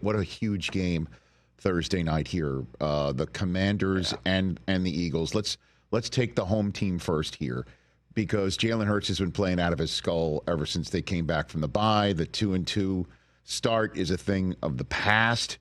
What a huge game Thursday night here. The Commanders and the Eagles. Let's take the home team first here, because Jalen Hurts has been playing out of his skull ever since they came back from the bye. The 2-2 start is a thing of the past.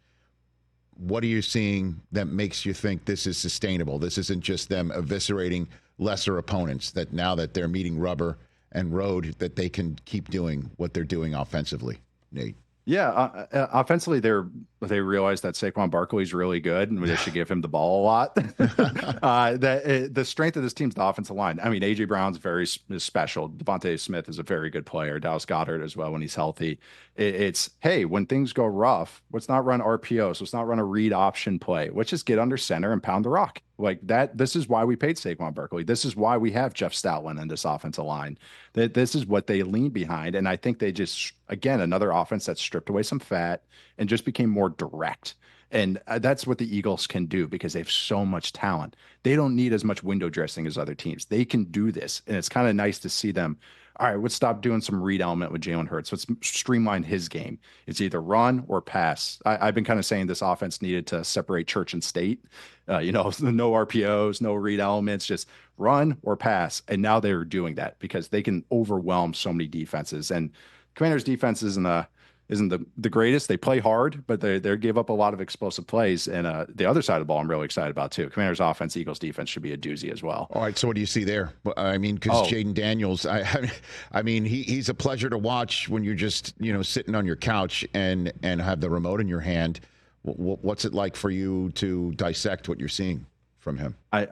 What are you seeing that makes you think this is sustainable? This isn't just them eviscerating lesser opponents, that now that they're meeting rubber and road, that they can keep doing what they're doing offensively, Nate? Yeah, offensively, they realize that Saquon Barkley is really good, and they should give him the ball a lot. The strength of this team's the offensive line. I mean, A.J. Brown's is special. Devontae Smith is a very good player. Dallas Goedert as well when he's healthy. It's, hey, when things go rough, let's not run RPOs. Let's not run a read option play. Let's just get under center and pound the rock. Like that. This is why we paid Saquon Barkley. This is why we have Jeff Stoutland in this offensive line. This is what they lean behind. And I think they just, again, another offense that stripped away some fat and just became more direct. And that's what the Eagles can do because they have so much talent. They don't need as much window dressing as other teams. They can do this. And it's kind of nice to see them. All right, let's stop doing some read element with Jalen Hurts. Let's streamline his game. It's either run or pass. I've been kind of saying this offense needed to separate church and state. No RPOs, no read elements, just run or pass. And now they're doing that because they can overwhelm so many defenses. And Commanders' defense isn't the greatest. They play hard, but they give up a lot of explosive plays. And the other side of the ball, I'm really excited about too. Commanders' offense, Eagles' defense should be a doozy as well. All right, so what do you see there? I mean, because Jaden Daniels, I mean, he's a pleasure to watch when you're just sitting on your couch and have the remote in your hand. What's it like for you to dissect what you're seeing from him? I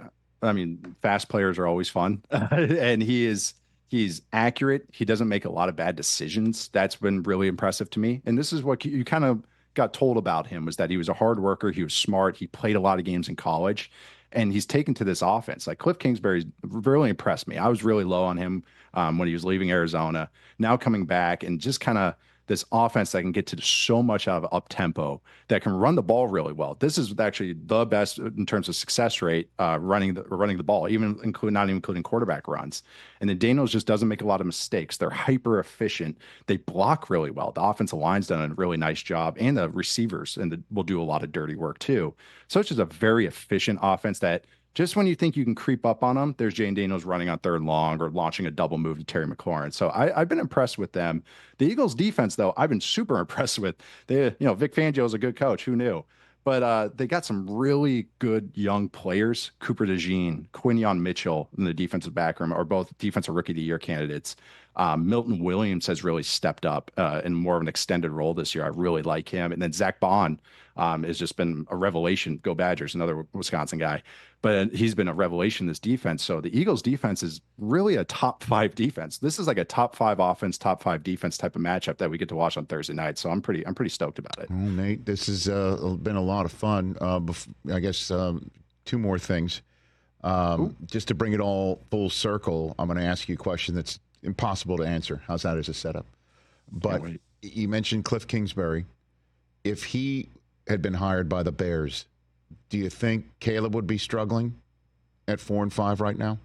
mean, fast players are always fun, and he's accurate. He doesn't make a lot of bad decisions. That's been really impressive to me. And this is what you kind of got told about him, was that he was a hard worker. He was smart. He played a lot of games in college, and he's taken to this offense. Like Cliff Kingsbury's really impressed me. I was really low on him when he was leaving Arizona. Now coming back and just kind of this offense that can get to so much out of up tempo, that can run the ball really well. This is actually the best in terms of success rate running the ball, not including quarterback runs. And then Daniels just doesn't make a lot of mistakes. They're hyper efficient. They block really well. The offensive line's done a really nice job, and the receivers will do a lot of dirty work too. So it's just a very efficient offense that, just when you think you can creep up on them, there's Jane Daniels running on third and long or launching a double move to Terry McLaurin. So I've been impressed with them. The Eagles defense, though, I've been super impressed with. Vic Fangio is a good coach. Who knew? But they got some really good young players. Cooper DeJean, Quinion Mitchell in the defensive back room are both defensive rookie of the year candidates. Milton Williams has really stepped up in more of an extended role this year. I really like him. And then Zach Bond has just been a revelation. Go Badgers, another Wisconsin guy. But he's been a revelation in this defense. So the Eagles defense is really a top 5 defense. This is like a top 5 offense, top 5 defense type of matchup that we get to watch on Thursday night. So I'm pretty stoked about it. Oh, Nate, this has been a lot of fun. I guess 2 more things. Just to bring it all full circle, I'm going to ask you a question that's impossible to answer. How's that as a setup? But you mentioned Cliff Kingsbury. If he had been hired by the Bears, do you think Caleb would be struggling at 4-5 right now,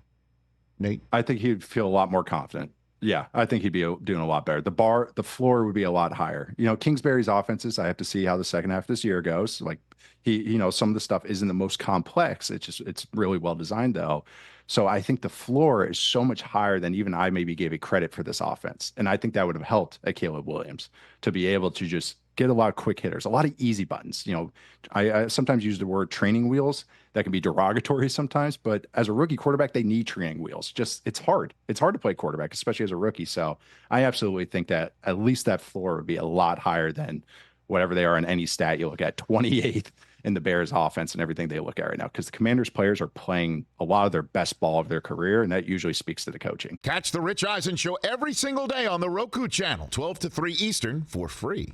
Nate? I think he'd feel a lot more confident. Yeah, I think he'd be doing a lot better. The floor would be a lot higher. Kingsbury's offenses, I have to see how the second half of this year goes. Like some of the stuff isn't the most complex. It's really well designed though. So I think the floor is so much higher than even I maybe gave it credit for this offense. And I think that would have helped at Caleb Williams to be able to just get a lot of quick hitters, a lot of easy buttons. I sometimes use the word training wheels. That can be derogatory sometimes, but as a rookie quarterback, they need training wheels. It's hard. It's hard to play quarterback, especially as a rookie. So I absolutely think that at least that floor would be a lot higher than whatever they are in any stat you look at, 28th in the Bears offense and everything they look at right now, because the Commanders players are playing a lot of their best ball of their career, and that usually speaks to the coaching. Catch the Rich Eisen Show every single day on the Roku Channel, 12 to 3 Eastern, for free.